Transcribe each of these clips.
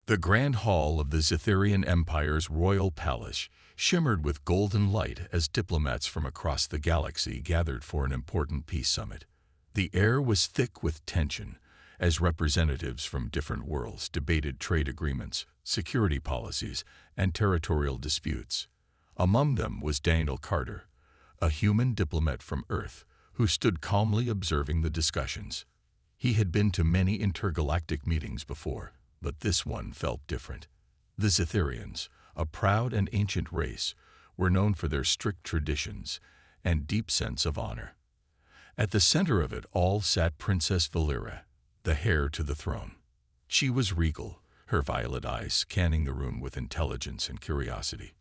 The grand hall of the Zitherian Empire's royal palace shimmered with golden light as diplomats from across the galaxy gathered for an important peace summit. The air was thick with tension as representatives from different worlds debated trade agreements, security policies, and territorial disputes. Among them was Daniel Carter, a human diplomat from Earth who stood calmly observing the discussions. He had been to many intergalactic meetings before, but this one felt different. The Zitherians, a proud and ancient race, were known for their strict traditions and deep sense of honor. At the center of it all sat Princess Valera, the heir to the throne. She was regal, her violet eyes scanning the room with intelligence and curiosity.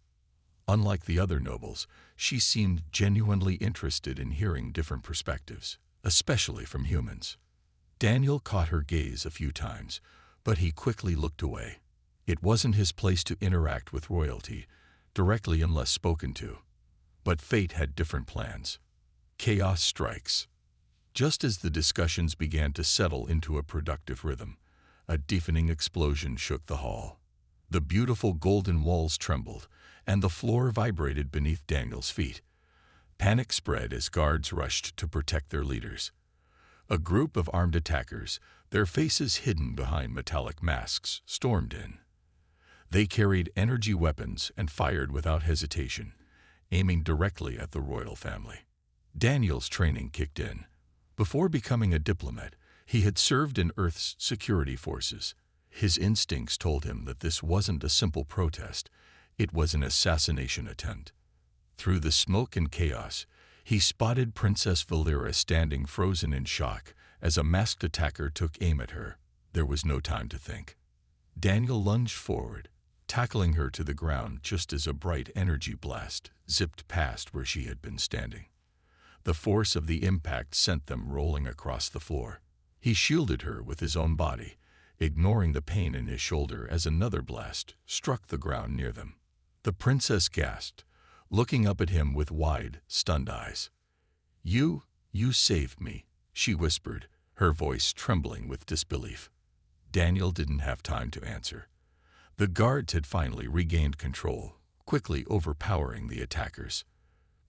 Unlike the other nobles, she seemed genuinely interested in hearing different perspectives, especially from humans. Daniel caught her gaze a few times, but he quickly looked away. It wasn't his place to interact with royalty, directly unless spoken to. But fate had different plans. Chaos strikes. Just as the discussions began to settle into a productive rhythm, a deafening explosion shook the hall. The beautiful golden walls trembled, and the floor vibrated beneath Daniel's feet. Panic spread as guards rushed to protect their leaders. A group of armed attackers, their faces hidden behind metallic masks, stormed in. They carried energy weapons and fired without hesitation, aiming directly at the royal family. Daniel's training kicked in. Before becoming a diplomat, he had served in Earth's security forces. His instincts told him that this wasn't a simple protest, it was an assassination attempt. Through the smoke and chaos, he spotted Princess Valera standing frozen in shock as a masked attacker took aim at her. There was no time to think. Daniel lunged forward, tackling her to the ground just as a bright energy blast zipped past where she had been standing. The force of the impact sent them rolling across the floor. He shielded her with his own body, ignoring the pain in his shoulder as another blast struck the ground near them. The princess gasped, looking up at him with wide, stunned eyes. You saved me," she whispered, her voice trembling with disbelief. Daniel didn't have time to answer. The guards had finally regained control, quickly overpowering the attackers.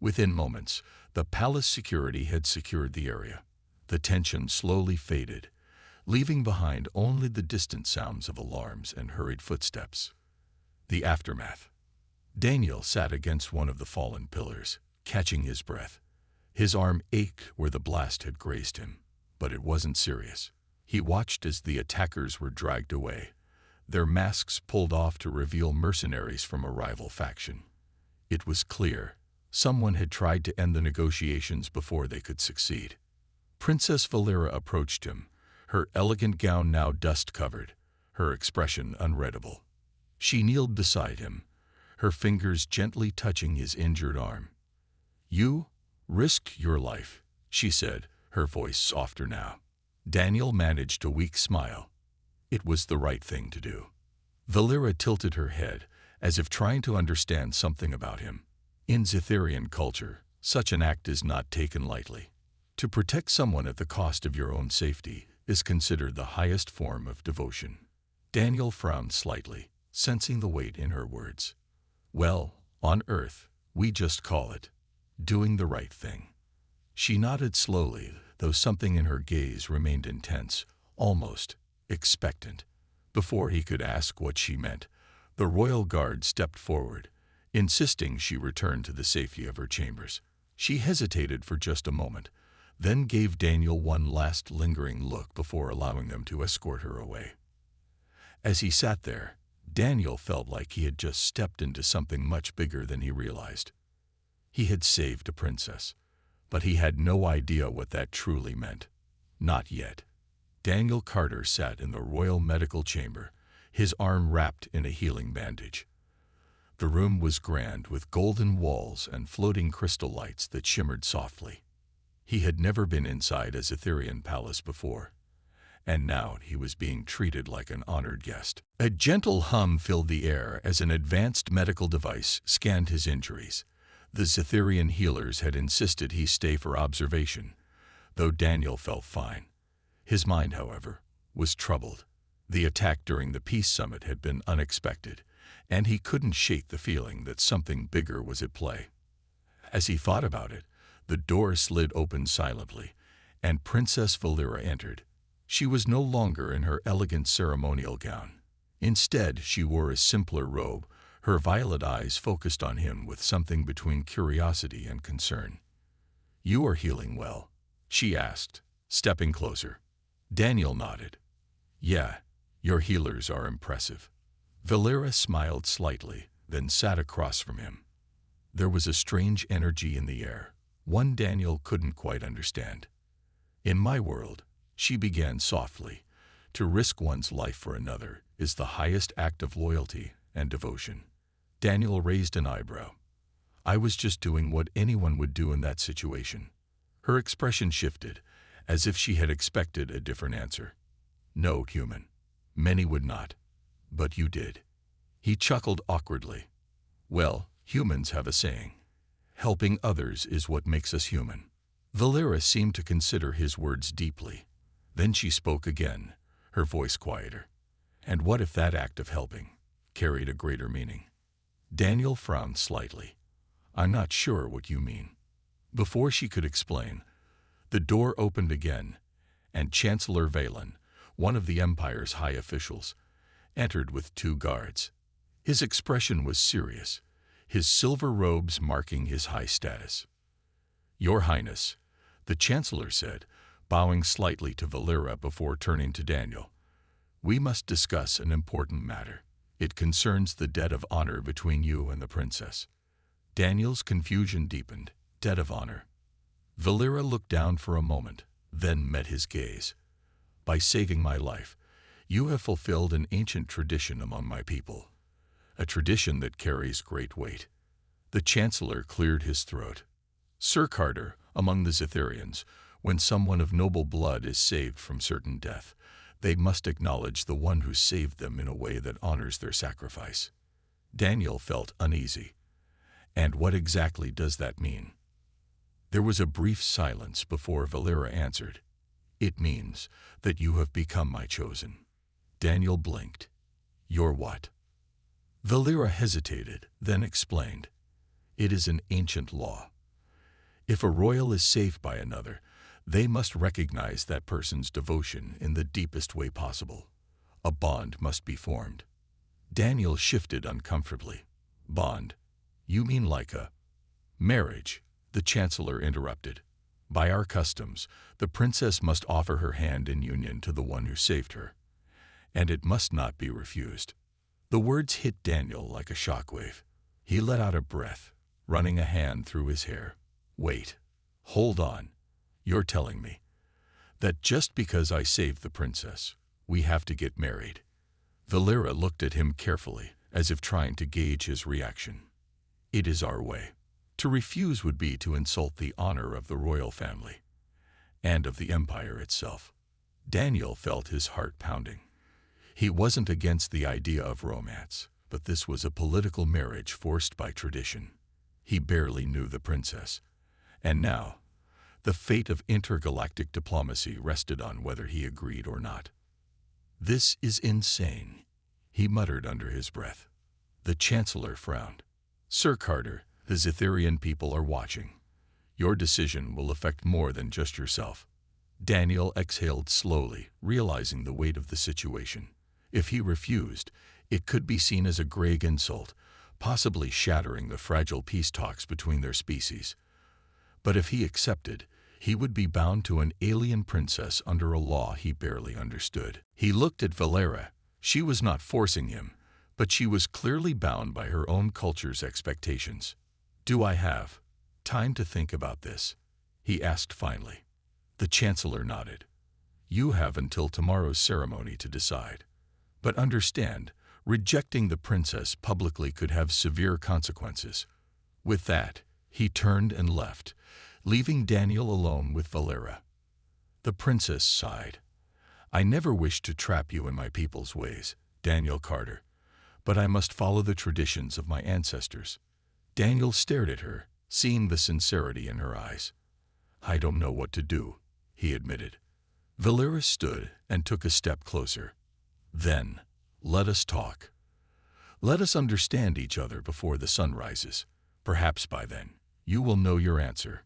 Within moments, the palace security had secured the area. The tension slowly faded, leaving behind only the distant sounds of alarms and hurried footsteps. The aftermath. Daniel sat against one of the fallen pillars, catching his breath. His arm ached where the blast had grazed him, but it wasn't serious. He watched as the attackers were dragged away, their masks pulled off to reveal mercenaries from a rival faction. It was clear someone had tried to end the negotiations before they could succeed. Princess Valera approached him, her elegant gown now dust-covered, her expression unreadable. She kneeled beside him, her fingers gently touching his injured arm. "You risked your life," she said, her voice softer now. Daniel managed a weak smile. It was the right thing to do. Valera tilted her head, as if trying to understand something about him. In Zitherian culture, such an act is not taken lightly. To protect someone at the cost of your own safety is considered the highest form of devotion. Daniel frowned slightly, sensing the weight in her words. "Well, on Earth, we just call it doing the right thing." She nodded slowly, though something in her gaze remained intense, almost expectant. Before he could ask what she meant, the royal guard stepped forward, insisting she return to the safety of her chambers. She hesitated for just a moment, then gave Daniel one last lingering look before allowing them to escort her away. As he sat there, Daniel felt like he had just stepped into something much bigger than he realized. He had saved a princess, but he had no idea what that truly meant. Not yet. Daniel Carter sat in the royal medical chamber, his arm wrapped in a healing bandage. The room was grand with golden walls and floating crystal lights that shimmered softly. He had never been inside a Zitherian palace before, and now he was being treated like an honored guest. A gentle hum filled the air as an advanced medical device scanned his injuries. The Zitherian healers had insisted he stay for observation, though Daniel felt fine. His mind, however, was troubled. The attack during the peace summit had been unexpected, and he couldn't shake the feeling that something bigger was at play. As he thought about it, the door slid open silently, and Princess Valera entered. She was no longer in her elegant ceremonial gown. Instead, she wore a simpler robe, her violet eyes focused on him with something between curiosity and concern. "You are healing well?" she asked, stepping closer. Daniel nodded. "Yeah, your healers are impressive." Valera smiled slightly, then sat across from him. There was a strange energy in the air, one Daniel couldn't quite understand. "In my world," she began softly, "to risk one's life for another is the highest act of loyalty and devotion." Daniel raised an eyebrow. "I was just doing what anyone would do in that situation." Her expression shifted, as if she had expected a different answer. "No, human. Many would not. But you did." He chuckled awkwardly. "Well, humans have a saying. Helping others is what makes us human." Valera seemed to consider his words deeply. Then she spoke again, her voice quieter. "And what if that act of helping carried a greater meaning?" Daniel frowned slightly. "I'm not sure what you mean." Before she could explain, the door opened again, and Chancellor Valen, one of the Empire's high officials, entered with 2 guards. His expression was serious, his silver robes marking his high status. "Your Highness," the Chancellor said, bowing slightly to Valera before turning to Daniel, "we must discuss an important matter. It concerns the debt of honor between you and the princess." Daniel's confusion deepened. Debt of honor. Valera looked down for a moment, then met his gaze. "By saving my life, you have fulfilled an ancient tradition among my people, a tradition that carries great weight." The Chancellor cleared his throat. "Sir Carter, among the Zitharians, when someone of noble blood is saved from certain death, they must acknowledge the one who saved them in a way that honors their sacrifice." Daniel felt uneasy. "And what exactly does that mean?" There was a brief silence before Valera answered. "It means that you have become my chosen." Daniel blinked. "Your what?" Valera hesitated, then explained. "It is an ancient law. If a royal is saved by another, they must recognize that person's devotion in the deepest way possible. A bond must be formed." Daniel shifted uncomfortably. "Bond? You mean like a marriage?" The Chancellor interrupted. "By our customs, the princess must offer her hand in union to the one who saved her, and it must not be refused." The words hit Daniel like a shockwave. He let out a breath, running a hand through his hair. "Wait. Hold on. You're telling me that just because I saved the princess, we have to get married?" Valera looked at him carefully, as if trying to gauge his reaction. "It is our way. To refuse would be to insult the honor of the royal family, and of the empire itself." Daniel felt his heart pounding. He wasn't against the idea of romance, but this was a political marriage forced by tradition. He barely knew the princess, and now the fate of intergalactic diplomacy rested on whether he agreed or not. "This is insane," he muttered under his breath. The Chancellor frowned. "Sir Carter, the Zitharian people are watching. Your decision will affect more than just yourself." Daniel exhaled slowly, realizing the weight of the situation. If he refused, it could be seen as a grave insult, possibly shattering the fragile peace talks between their species. But if he accepted, he would be bound to an alien princess under a law he barely understood. He looked at Valera. She was not forcing him, but she was clearly bound by her own culture's expectations. "Do I have time to think about this?" he asked finally. The Chancellor nodded. "You have until tomorrow's ceremony to decide. But understand, rejecting the princess publicly could have severe consequences." With that, he turned and left, leaving Daniel alone with Valera. The princess sighed. "I never wished to trap you in my people's ways, Daniel Carter, but I must follow the traditions of my ancestors." Daniel stared at her, seeing the sincerity in her eyes. "I don't know what to do," he admitted. Valera stood and took a step closer. Then, let us talk. Let us understand each other before the sun rises. Perhaps by then, you will know your answer."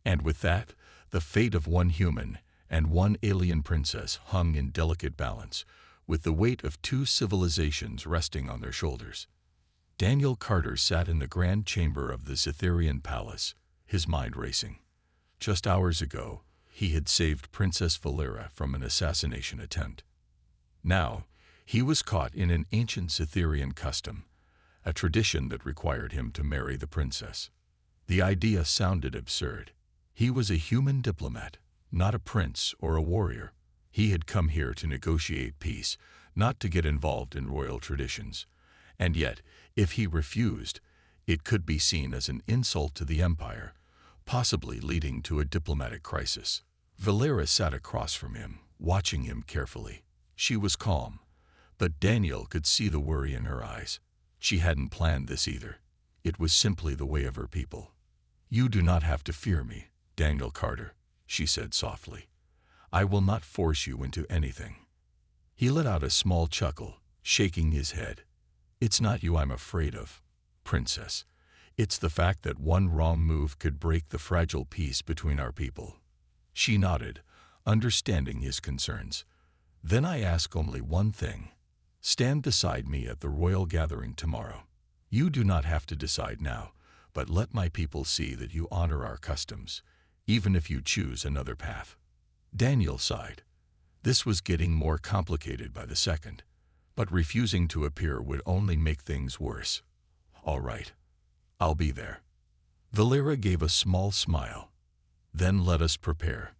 And with that, the fate of one human and one alien princess hung in delicate balance, with the weight of two civilizations resting on their shoulders. Daniel Carter sat in the grand chamber of the Cytherean palace, his mind racing. Just hours ago, he had saved Princess Valera from an assassination attempt. Now, he was caught in an ancient Cytherean custom, a tradition that required him to marry the princess. The idea sounded absurd. He was a human diplomat, not a prince or a warrior. He had come here to negotiate peace, not to get involved in royal traditions. And yet, if he refused, it could be seen as an insult to the empire, possibly leading to a diplomatic crisis. Valera sat across from him, watching him carefully. She was calm, but Daniel could see the worry in her eyes. She hadn't planned this either. It was simply the way of her people. "You do not have to fear me, Daniel Carter," she said softly. "I will not force you into anything." He let out a small chuckle, shaking his head. "It's not you I'm afraid of, Princess. It's the fact that one wrong move could break the fragile peace between our people." She nodded, understanding his concerns. "Then I ask only one thing. Stand beside me at the royal gathering tomorrow. You do not have to decide now, but let my people see that you honor our customs, even if you choose another path." Daniel sighed. This was getting more complicated by the second, but refusing to appear would only make things worse. "All right, I'll be there." Valera gave a small smile. "Then let us prepare."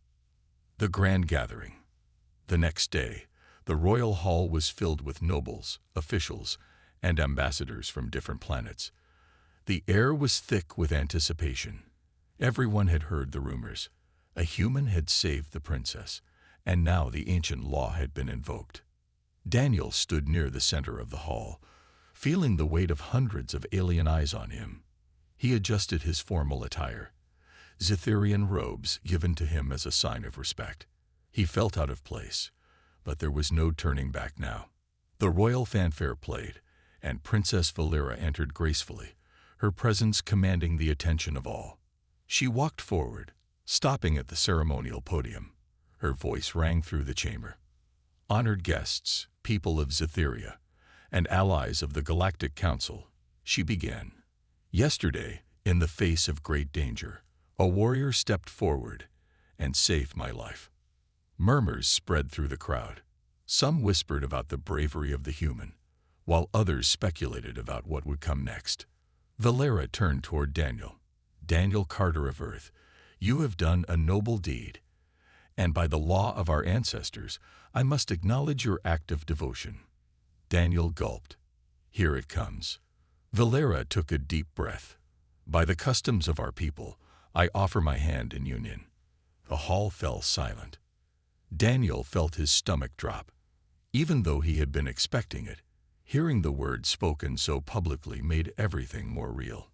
The grand gathering. The next day, the royal hall was filled with nobles, officials, and ambassadors from different planets. The air was thick with anticipation. Everyone had heard the rumors. A human had saved the princess, and now the ancient law had been invoked. Daniel stood near the center of the hall, feeling the weight of hundreds of alien eyes on him. He adjusted his formal attire, Cytherean robes given to him as a sign of respect. He felt out of place, but there was no turning back now. The royal fanfare played, and Princess Valera entered gracefully, her presence commanding the attention of all. She walked forward, stopping at the ceremonial podium. Her voice rang through the chamber. "Honored guests, people of Cytheria, and allies of the Galactic Council," she began. "Yesterday, in the face of great danger, a warrior stepped forward and saved my life." Murmurs spread through the crowd. Some whispered about the bravery of the human, while others speculated about what would come next. Valera turned toward Daniel. "Daniel Carter of Earth, you have done a noble deed, and by the law of our ancestors, I must acknowledge your act of devotion." Daniel gulped. "Here it comes." Valera took a deep breath. "By the customs of our people, I offer my hand in union." The hall fell silent. Daniel felt his stomach drop. Even though he had been expecting it, hearing the words spoken so publicly made everything more real.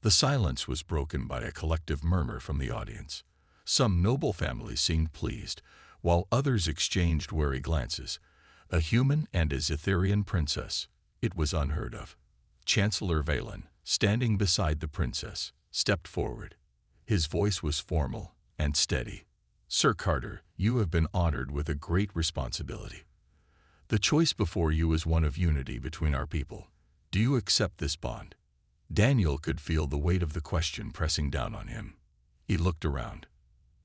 The silence was broken by a collective murmur from the audience. Some noble families seemed pleased, while others exchanged wary glances. A human and a Cytherean princess. It was unheard of. Chancellor Valen, standing beside the princess, stepped forward. His voice was formal and steady. "Sir Carter, you have been honored with a great responsibility. The choice before you is one of unity between our people. Do you accept this bond?" Daniel could feel the weight of the question pressing down on him. He looked around.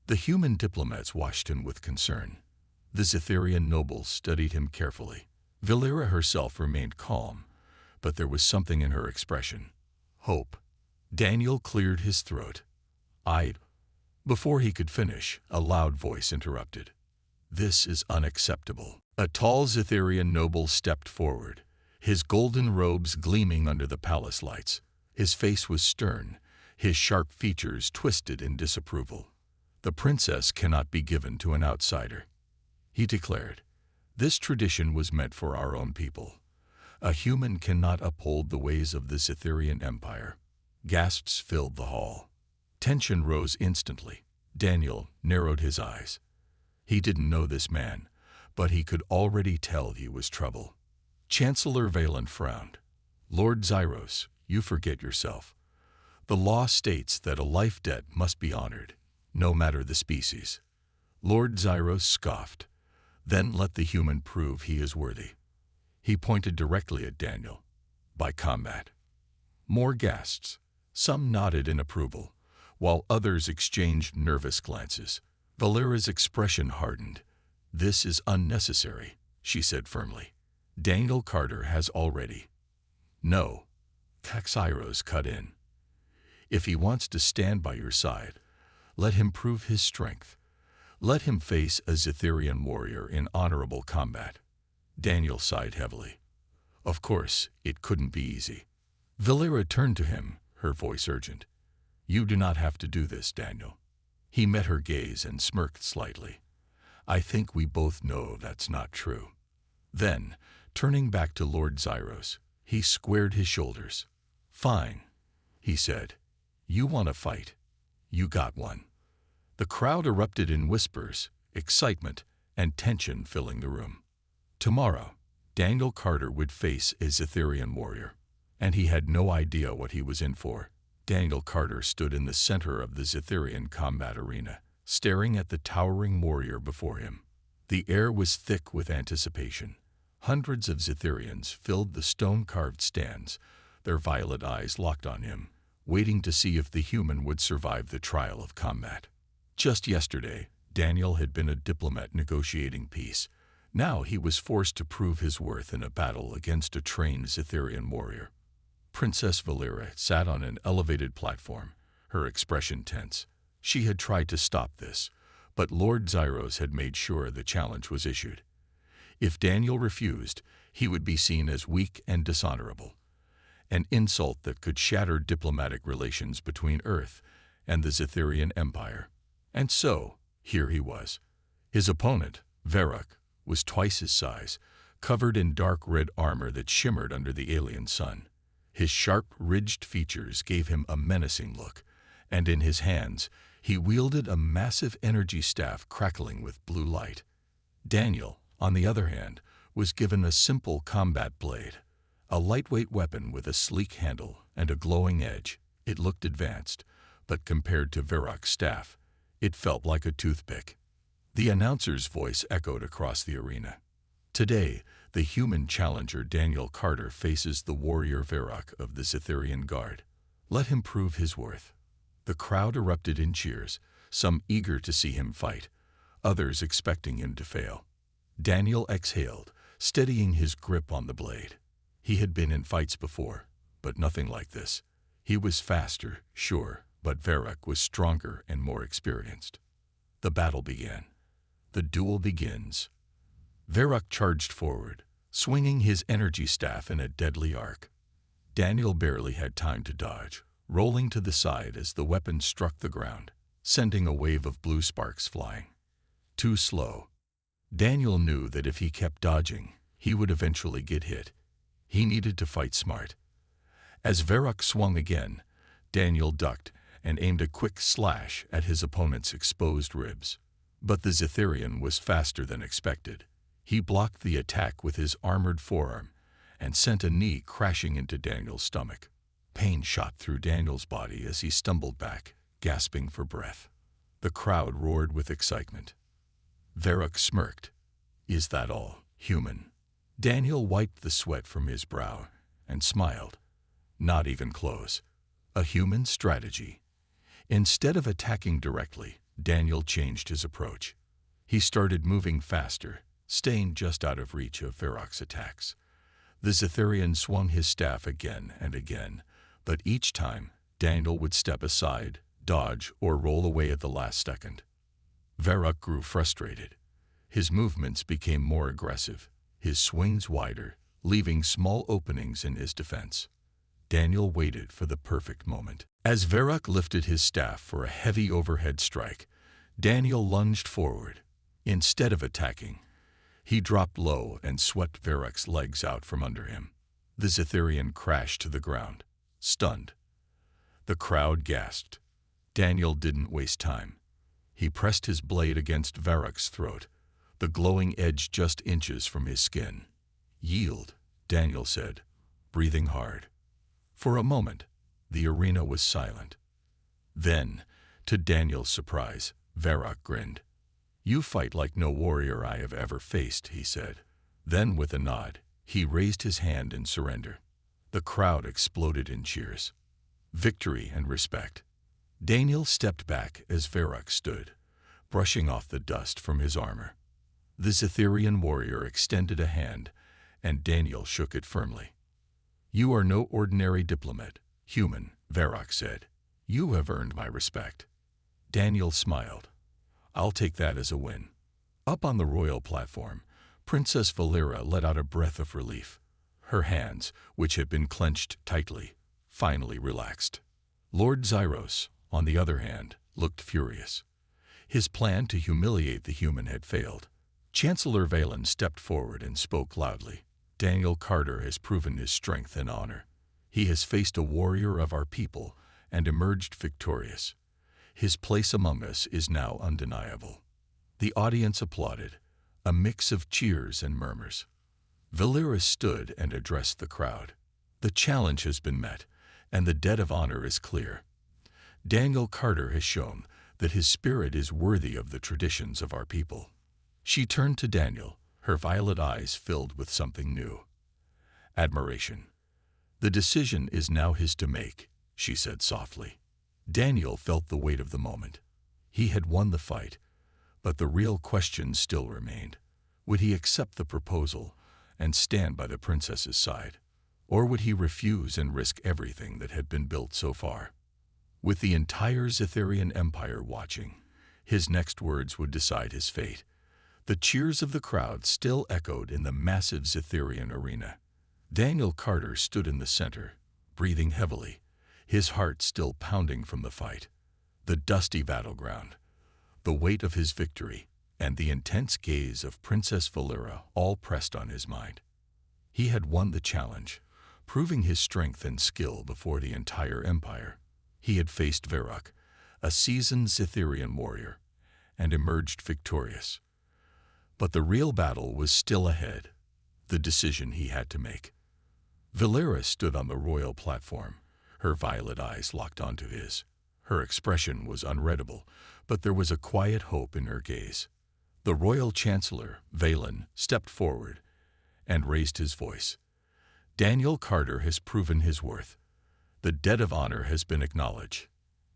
The human diplomats watched him with concern. The Cytherean nobles studied him carefully. Valera herself remained calm, but there was something in her expression. Hope. Daniel cleared his throat. Before he could finish, a loud voice interrupted. "This is unacceptable." A tall Cytherean noble stepped forward, his golden robes gleaming under the palace lights. His face was stern, his sharp features twisted in disapproval. "The princess cannot be given to an outsider," he declared. "This tradition was meant for our own people. A human cannot uphold the ways of the Cytherean Empire." Gasps filled the hall. Tension rose instantly. Daniel narrowed his eyes. He didn't know this man, but he could already tell he was trouble. Chancellor Valen frowned. Lord Zyros, you forget yourself. The law states that a life debt must be honored, no matter the species. Lord Zyros scoffed. Then let the human prove he is worthy. He pointed directly at Daniel. By combat. More gasps. Some nodded in approval, while others exchanged nervous glances. Valera's expression hardened. This is unnecessary, she said firmly. Daniel Carter has already. No. Caxiros cut in. If he wants to stand by your side, let him prove his strength. Let him face a Zitherian warrior in honorable combat. Daniel sighed heavily. Of course, it couldn't be easy. Valera turned to him, her voice urgent. You do not have to do this, Daniel. He met her gaze and smirked slightly. I think we both know that's not true. Then, turning back to Lord Zyros, he squared his shoulders. Fine, he said. You want a fight. You got one. The crowd erupted in whispers, excitement, and tension filling the room. Tomorrow, Daniel Carter would face a Zitherian warrior, and he had no idea what he was in for. Daniel Carter stood in the center of the Zitherian combat arena, staring at the towering warrior before him. The air was thick with anticipation. Hundreds of Zitherians filled the stone-carved stands, their violet eyes locked on him, waiting to see if the human would survive the trial of combat. Just yesterday, Daniel had been a diplomat negotiating peace. Now he was forced to prove his worth in a battle against a trained Zitherian warrior. Princess Valera sat on an elevated platform, her expression tense. She had tried to stop this, but Lord Zyros had made sure the challenge was issued. If Daniel refused, he would be seen as weak and dishonorable, an insult that could shatter diplomatic relations between Earth and the Zitherian Empire. And so, here he was. His opponent, Verok, was twice his size, covered in dark red armor that shimmered under the alien sun. His sharp, ridged features gave him a menacing look, and in his hands, he wielded a massive energy staff crackling with blue light. Daniel, on the other hand, was given a simple combat blade, a lightweight weapon with a sleek handle and a glowing edge. It looked advanced, but compared to Verok's staff, it felt like a toothpick. The announcer's voice echoed across the arena. Today, the human challenger Daniel Carter faces the warrior Verok of the Zitherian Guard. Let him prove his worth. The crowd erupted in cheers, some eager to see him fight, others expecting him to fail. Daniel exhaled, steadying his grip on the blade. He had been in fights before, but nothing like this. He was faster, sure, but Verok was stronger and more experienced. The battle began. The duel begins. Verok charged forward, swinging his energy staff in a deadly arc. Daniel barely had time to dodge, rolling to the side as the weapon struck the ground, sending a wave of blue sparks flying. Too slow. Daniel knew that if he kept dodging, he would eventually get hit. He needed to fight smart. As Verok swung again, Daniel ducked and aimed a quick slash at his opponent's exposed ribs. But the Zitherian was faster than expected. He blocked the attack with his armored forearm and sent a knee crashing into Daniel's stomach. Pain shot through Daniel's body as he stumbled back, gasping for breath. The crowd roared with excitement. Verok smirked. Is that all, human? Daniel wiped the sweat from his brow and smiled. Not even close. A human strategy. Instead of attacking directly, Daniel changed his approach. He started moving faster, staying just out of reach of Verok's attacks. The Zitherian swung his staff again and again, but each time, Daniel would step aside, dodge, or roll away at the last second. Verok grew frustrated. His movements became more aggressive, his swings wider, leaving small openings in his defense. Daniel waited for the perfect moment. As Verok lifted his staff for a heavy overhead strike, Daniel lunged forward. Instead of attacking, he dropped low and swept Verok's legs out from under him. The Zitherian crashed to the ground, stunned. The crowd gasped. Daniel didn't waste time. He pressed his blade against Verok's throat, the glowing edge just inches from his skin. "Yield," Daniel said, breathing hard. For a moment, the arena was silent. Then, to Daniel's surprise, Varrock grinned. "You fight like no warrior I have ever faced," he said. Then, with a nod, he raised his hand in surrender. The crowd exploded in cheers. Victory and respect. Daniel stepped back as Varrock stood, brushing off the dust from his armor. The Zitherian warrior extended a hand, and Daniel shook it firmly. "You are no ordinary diplomat, human," Varrock said. "You have earned my respect." Daniel smiled. "I'll take that as a win." Up on the royal platform, Princess Valera let out a breath of relief. Her hands, which had been clenched tightly, finally relaxed. Lord Zyros, on the other hand, looked furious. His plan to humiliate the human had failed. Chancellor Valen stepped forward and spoke loudly. "Daniel Carter has proven his strength and honor. He has faced a warrior of our people and emerged victorious. His place among us is now undeniable." The audience applauded, a mix of cheers and murmurs. Valera stood and addressed the crowd. "The challenge has been met, and the debt of honor is clear. Daniel Carter has shown that his spirit is worthy of the traditions of our people." She turned to Daniel, her violet eyes filled with something new. Admiration. "The decision is now his to make," she said softly. Daniel felt the weight of the moment. He had won the fight, but the real question still remained. Would he accept the proposal and stand by the princess's side? Or would he refuse and risk everything that had been built so far? With the entire Zitherian Empire watching, his next words would decide his fate. The cheers of the crowd still echoed in the massive Zitherian arena. Daniel Carter stood in the center, breathing heavily, his heart still pounding from the fight. The dusty battleground, the weight of his victory, and the intense gaze of Princess Valera all pressed on his mind. He had won the challenge, proving his strength and skill before the entire empire. He had faced Varrock, a seasoned Zitherian warrior, and emerged victorious. But the real battle was still ahead, the decision he had to make. Valera stood on the royal platform, her violet eyes locked onto his. Her expression was unreadable, but there was a quiet hope in her gaze. The royal chancellor, Valen, stepped forward and raised his voice. "Daniel Carter has proven his worth. The debt of honor has been acknowledged.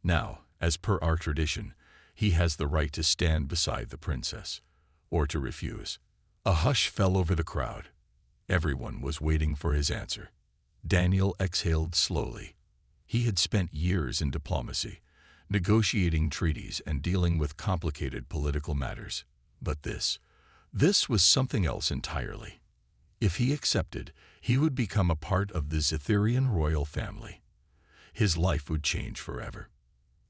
Now, as per our tradition, he has the right to stand beside the princess, or to refuse." A hush fell over the crowd. Everyone was waiting for his answer. Daniel exhaled slowly. He had spent years in diplomacy, negotiating treaties and dealing with complicated political matters. But this was something else entirely. If he accepted, he would become a part of the Zitherian royal family. His life would change forever.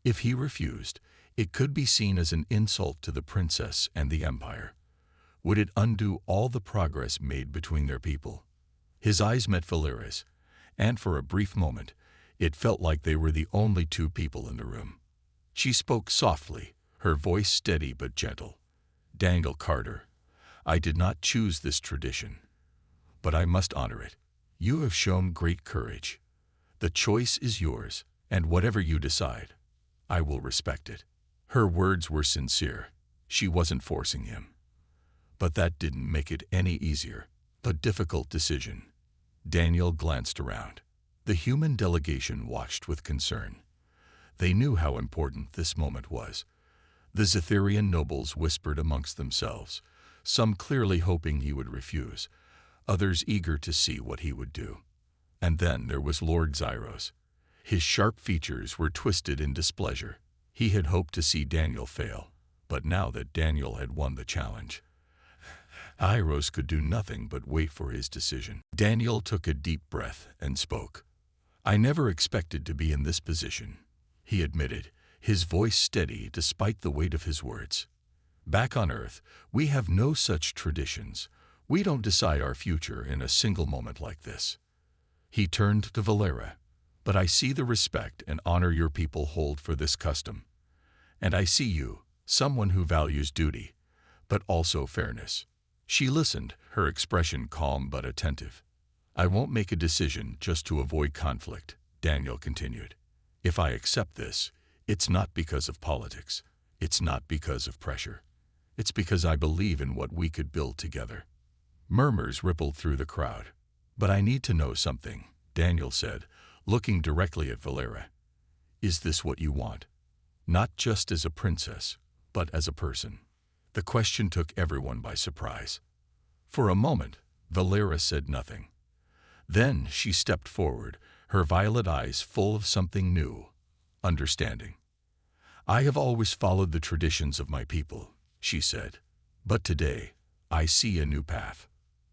If he refused, it could be seen as an insult to the princess and the empire. Would it undo all the progress made between their people? His eyes met Valera's, and for a brief moment, it felt like they were the only two people in the room. She spoke softly, her voice steady but gentle. "Daniel Carter, I did not choose this tradition, but I must honor it. You have shown great courage. The choice is yours, and whatever you decide, I will respect it." Her words were sincere. She wasn't forcing him. But that didn't make it any easier. A difficult decision. Daniel glanced around. The human delegation watched with concern. They knew how important this moment was. The Zitherian nobles whispered amongst themselves, some clearly hoping he would refuse, others eager to see what he would do. And then there was Lord Zyros. His sharp features were twisted in displeasure. He had hoped to see Daniel fail, but now that Daniel had won the challenge, Zyros could do nothing but wait for his decision. Daniel took a deep breath and spoke. "I never expected to be in this position," he admitted, his voice steady despite the weight of his words. "Back on Earth, we have no such traditions. We don't decide our future in a single moment like this." He turned to Valera. "But I see the respect and honor your people hold for this custom. And I see you, someone who values duty, but also fairness. She listened, her expression calm but attentive. "I won't make a decision just to avoid conflict," Daniel continued. "If I accept this, it's not because of politics. It's not because of pressure. It's because I believe in what we could build together." Murmurs rippled through the crowd. "But I need to know something," Daniel said, looking directly at Valera. "Is this what you want? Not just as a princess, but as a person." The question took everyone by surprise. For a moment, Valera said nothing. Then she stepped forward, her violet eyes full of something new, understanding. "I have always followed the traditions of my people," she said. "But today, I see a new path."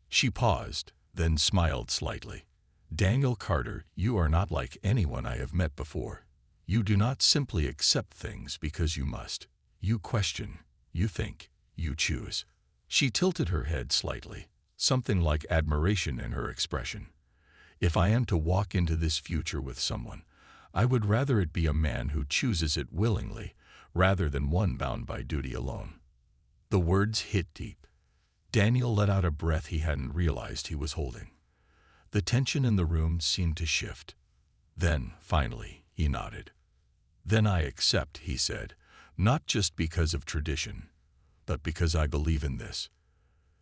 She paused, then smiled slightly. "Daniel Carter, you are not like anyone I have met before. You do not simply accept things because you must. You question, you think, you choose." She tilted her head slightly, something like admiration in her expression. "If I am to walk into this future with someone, I would rather it be a man who chooses it willingly, rather than one bound by duty alone." The words hit deep. Daniel let out a breath he hadn't realized he was holding. The tension in the room seemed to shift. Then, finally, he nodded. "Then I accept," he said, "not just because of tradition, but because I believe in this."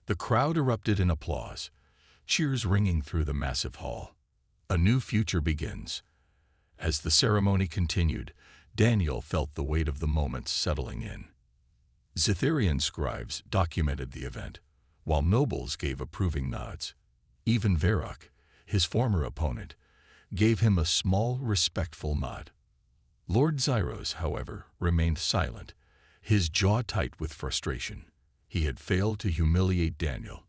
The crowd erupted in applause, cheers ringing through the massive hall. A new future begins. As the ceremony continued, Daniel felt the weight of the moment settling in. Zitharian scribes documented the event, while nobles gave approving nods. Even Varrock, his former opponent, gave him a small, respectful nod. Lord Zyros, however, remained silent, his jaw tight with frustration. He had failed to humiliate Daniel,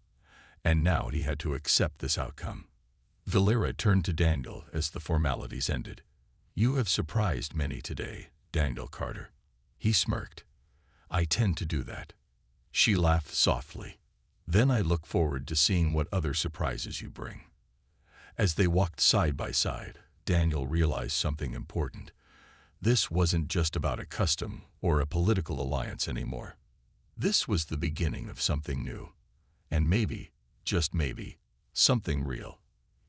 and now he had to accept this outcome. Valera turned to Daniel as the formalities ended. "You have surprised many today, Daniel Carter." He smirked. "I tend to do that." She laughed softly. "Then I look forward to seeing what other surprises you bring." As they walked side by side, Daniel realized something important. This wasn't just about a custom or a political alliance anymore. This was the beginning of something new. And maybe, just maybe, something real.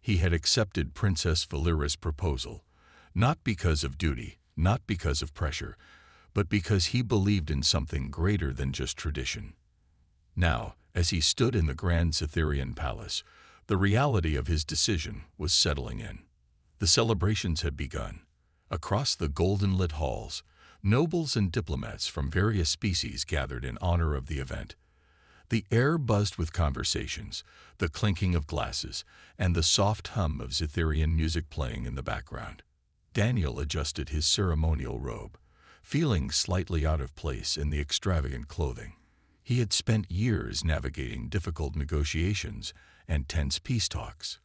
He had accepted Princess Valera's proposal, not because of duty, not because of pressure, but because he believed in something greater than just tradition. Now, as he stood in the grand Cytherian palace, the reality of his decision was settling in. The celebrations had begun. Across the golden-lit halls, nobles and diplomats from various species gathered in honor of the event. The air buzzed with conversations, the clinking of glasses, and the soft hum of Cytherian music playing in the background. Daniel adjusted his ceremonial robe, feeling slightly out of place in the extravagant clothing. He had spent years navigating difficult negotiations and tense peace talks.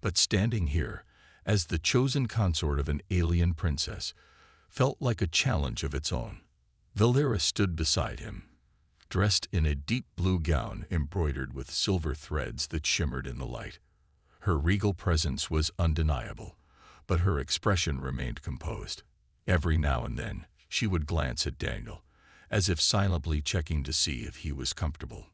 But standing here, as the chosen consort of an alien princess, felt like a challenge of its own. Valera stood beside him, dressed in a deep blue gown embroidered with silver threads that shimmered in the light. Her regal presence was undeniable, but her expression remained composed. Every now and then, she would glance at Daniel, as if silently checking to see if he was comfortable.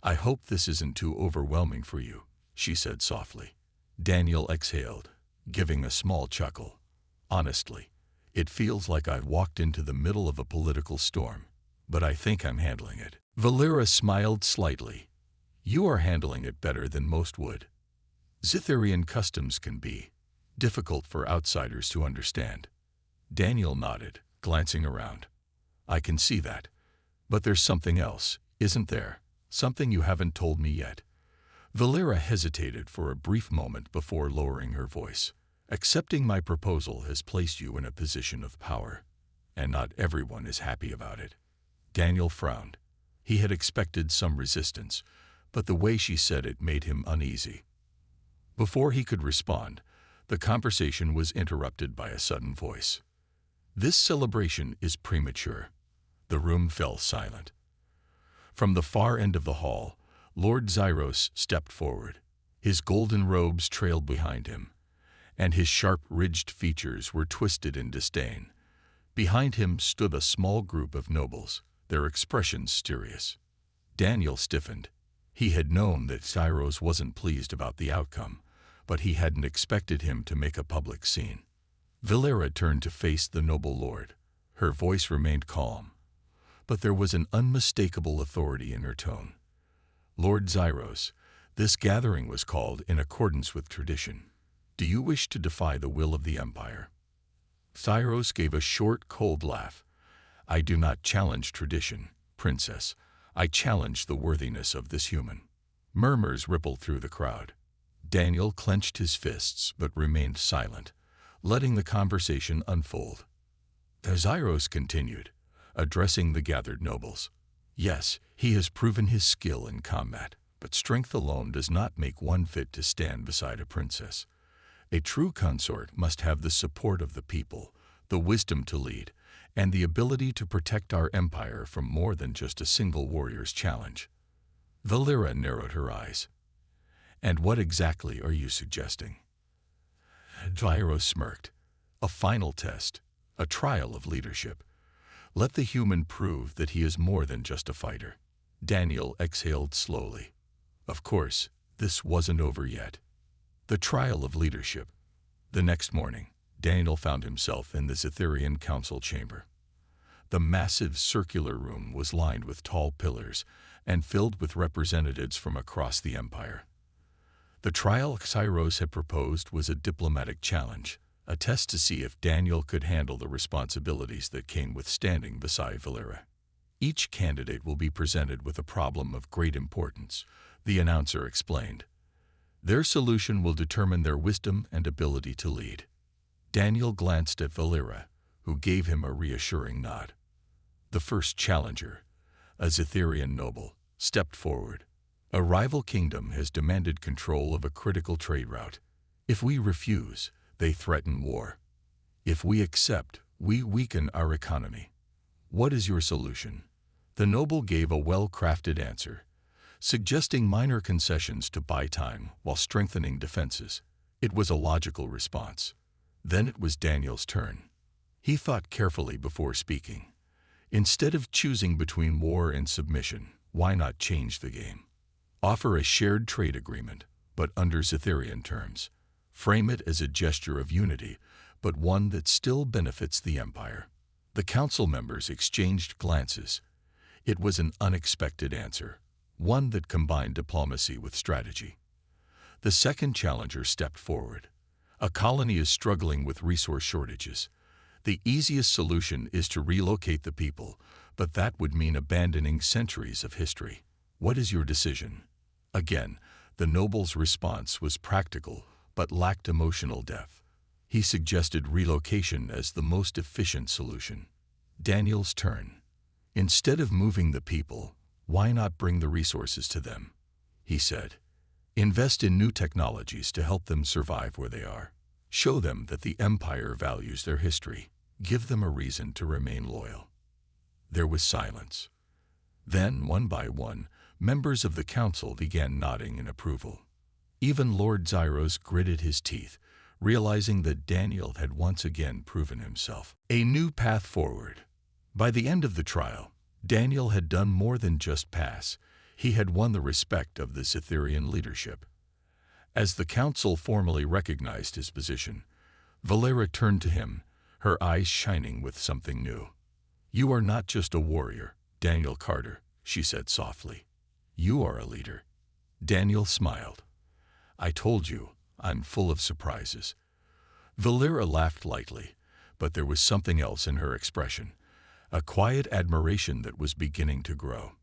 "I hope this isn't too overwhelming for you," she said softly. Daniel exhaled, giving a small chuckle. "Honestly, it feels like I've walked into the middle of a political storm, but I think I'm handling it." Valera smiled slightly. "You are handling it better than most would. Cytherian customs can be difficult for outsiders to understand." Daniel nodded, glancing around. "I can see that. But there's something else, isn't there? Something you haven't told me yet." Valera hesitated for a brief moment before lowering her voice. "Accepting my proposal has placed you in a position of power, and not everyone is happy about it." Daniel frowned. He had expected some resistance, but the way she said it made him uneasy. Before he could respond, the conversation was interrupted by a sudden voice. "This celebration is premature." The room fell silent. From the far end of the hall, Lord Zyros stepped forward. His golden robes trailed behind him, and his sharp, ridged features were twisted in disdain. Behind him stood a small group of nobles, their expressions serious. Daniel stiffened. He had known that Cyrus wasn't pleased about the outcome, but he hadn't expected him to make a public scene. Valera turned to face the noble lord. Her voice remained calm, but there was an unmistakable authority in her tone. Lord Zyros, this gathering was called in accordance with tradition. Do you wish to defy the will of the Empire? Zyros gave a short, cold laugh. I do not challenge tradition, Princess. I challenge the worthiness of this human. Murmurs rippled through the crowd. Daniel clenched his fists but remained silent, letting the conversation unfold. Zyros continued, addressing the gathered nobles. Yes, he has proven his skill in combat, but strength alone does not make one fit to stand beside a princess. A true consort must have the support of the people, the wisdom to lead, and the ability to protect our empire from more than just a single warrior's challenge. Valera narrowed her eyes. And what exactly are you suggesting? Zyros smirked. A final test, a trial of leadership. Let the human prove that he is more than just a fighter. Daniel exhaled slowly. Of course, this wasn't over yet. The trial of leadership. The next morning, Daniel found himself in the Cytherian council chamber. The massive circular room was lined with tall pillars and filled with representatives from across the empire. The trial Cyrus had proposed was a diplomatic challenge, a test to see if Daniel could handle the responsibilities that came with standing beside Valera. Each candidate will be presented with a problem of great importance, the announcer explained. Their solution will determine their wisdom and ability to lead. Daniel glanced at Valera, who gave him a reassuring nod. The first challenger, a Cytherian noble, stepped forward. A rival kingdom has demanded control of a critical trade route. If we refuse, they threaten war. If we accept, we weaken our economy. What is your solution? The noble gave a well-crafted answer, suggesting minor concessions to buy time while strengthening defenses. It was a logical response. Then it was Daniel's turn. He thought carefully before speaking. Instead of choosing between war and submission, why not change the game? Offer a shared trade agreement, but under Cytherian terms. Frame it as a gesture of unity, but one that still benefits the empire. The council members exchanged glances. It was an unexpected answer, one that combined diplomacy with strategy. The second challenger stepped forward. A colony is struggling with resource shortages. The easiest solution is to relocate the people, but that would mean abandoning centuries of history. What is your decision? Again, the noble's response was practical, but lacked emotional depth. He suggested relocation as the most efficient solution. Daniel's turn. Instead of moving the people, why not bring the resources to them? He said. Invest in new technologies to help them survive where they are. Show them that the empire values their history. Give them a reason to remain loyal. There was silence. Then, one by one, members of the council began nodding in approval. Even Lord Zyros gritted his teeth, realizing that Daniel had once again proven himself. A new path forward. By the end of the trial, Daniel had done more than just pass. He had won the respect of the Cytherian leadership. As the council formally recognized his position, Valera turned to him, her eyes shining with something new. You are not just a warrior, Daniel Carter, she said softly. You are a leader. Daniel smiled. I told you, I'm full of surprises. Valera laughed lightly, but there was something else in her expression, a quiet admiration that was beginning to grow.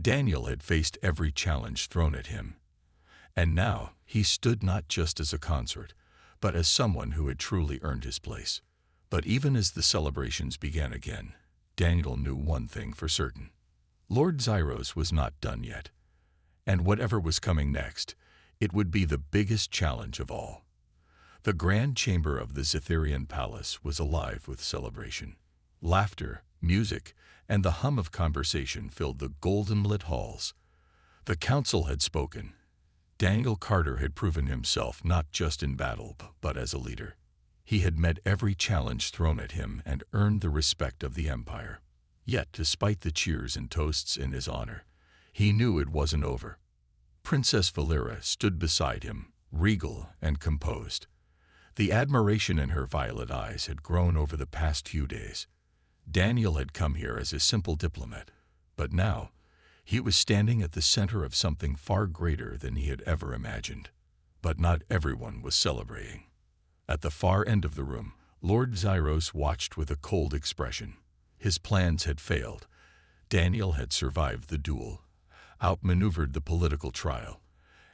Daniel had faced every challenge thrown at him, and now he stood not just as a consort, but as someone who had truly earned his place. But even as the celebrations began again, Daniel knew one thing for certain. Lord Zyros was not done yet, and whatever was coming next, it would be the biggest challenge of all. The grand chamber of the Cytherian palace was alive with celebration. Laughter, music, and the hum of conversation filled the golden-lit halls. The council had spoken. Daniel Carter had proven himself not just in battle, but as a leader. He had met every challenge thrown at him and earned the respect of the empire. Yet, despite the cheers and toasts in his honor, He knew it wasn't over. Princess Valera stood beside him, regal and composed. The admiration in her violet eyes had grown over the past few days. Daniel had come here as a simple diplomat, but now he was standing at the center of something far greater than he had ever imagined. But not everyone was celebrating. At the far end of the room, Lord Zyros watched with a cold expression. His plans had failed. Daniel had survived the duel, outmaneuvered the political trial,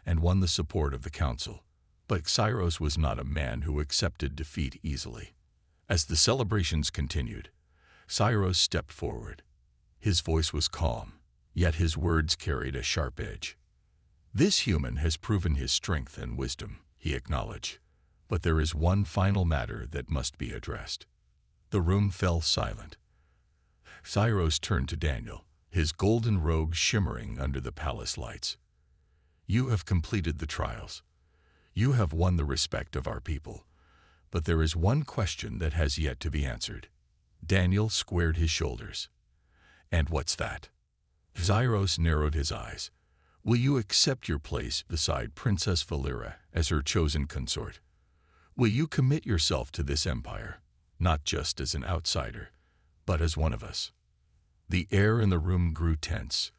and won the support of the council. But Zyros was not a man who accepted defeat easily. As the celebrations continued, Zyros stepped forward. His voice was calm, yet his words carried a sharp edge. "This human has proven his strength and wisdom," he acknowledged. "But there is one final matter that must be addressed." The room fell silent. Zyros turned to Daniel, his golden robe shimmering under the palace lights. "You have completed the trials. You have won the respect of our people. But there is one question that has yet to be answered." Daniel squared his shoulders. "And what's that?" Zyros narrowed his eyes. "Will you accept your place beside Princess Valera as her chosen consort? Will you commit yourself to this empire, not just as an outsider, but as one of us?" The air in the room grew tense.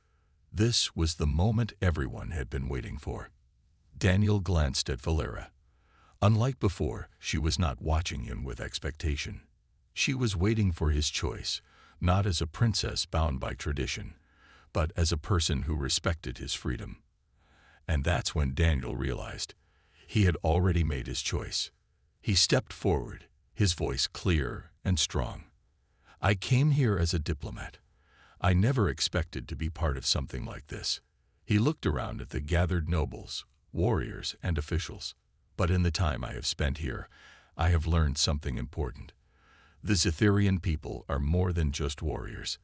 This was the moment everyone had been waiting for. Daniel glanced at Valera. Unlike before, she was not watching him with expectation. She was waiting for his choice, not as a princess bound by tradition, but as a person who respected his freedom. And that's when Daniel realized he had already made his choice. He stepped forward, his voice clear and strong. "I came here as a diplomat. I never expected to be part of something like this." He looked around at the gathered nobles, warriors, and officials. "But in the time I have spent here, I have learned something important. The Scytherian people are more than just warriors.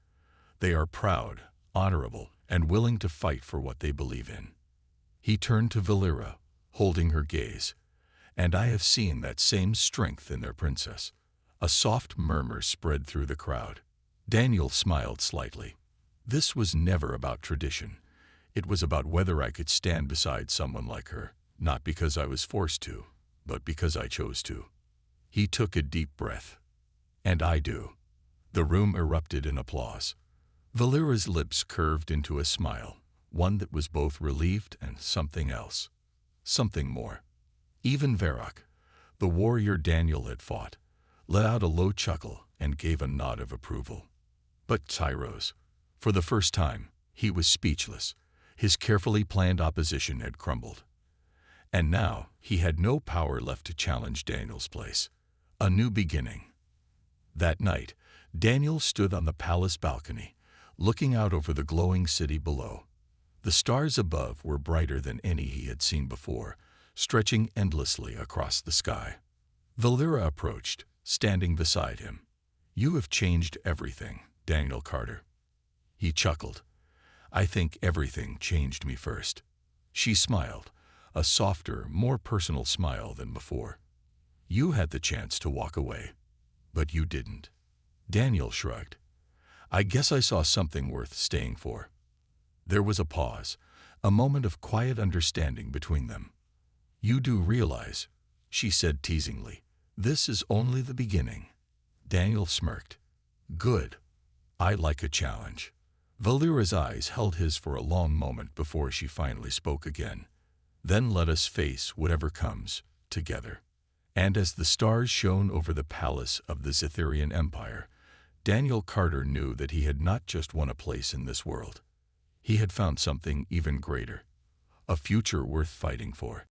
They are proud, honorable, and willing to fight for what they believe in." He turned to Valera, holding her gaze. "And I have seen that same strength in their princess." A soft murmur spread through the crowd. Daniel smiled slightly. "This was never about tradition. It was about whether I could stand beside someone like her, not because I was forced to, but because I chose to." He took a deep breath. "And I do." The room erupted in applause. Valera's lips curved into a smile, one that was both relieved and something else. Something more. Even Varrock, the warrior Daniel had fought, let out a low chuckle and gave a nod of approval. But Zyros, for the first time, he was speechless. His carefully planned opposition had crumbled. And now he had no power left to challenge Daniel's place. A new beginning. That night, Daniel stood on the palace balcony, looking out over the glowing city below. The stars above were brighter than any he had seen before, stretching endlessly across the sky. Valera approached, standing beside him. "You have changed everything, Daniel Carter." He chuckled. "I think everything changed me first." She smiled, a softer, more personal smile than before. "You had the chance to walk away, but you didn't." Daniel shrugged. "I guess I saw something worth staying for." There was a pause, a moment of quiet understanding between them. "You do realize," she said teasingly, "this is only the beginning." Daniel smirked. "Good. I like a challenge." Valera's eyes held his for a long moment before she finally spoke again. "Then let us face whatever comes, together." And as the stars shone over the palace of the Scytherian Empire, Daniel Carter knew that he had not just won a place in this world. He had found something even greater, a future worth fighting for.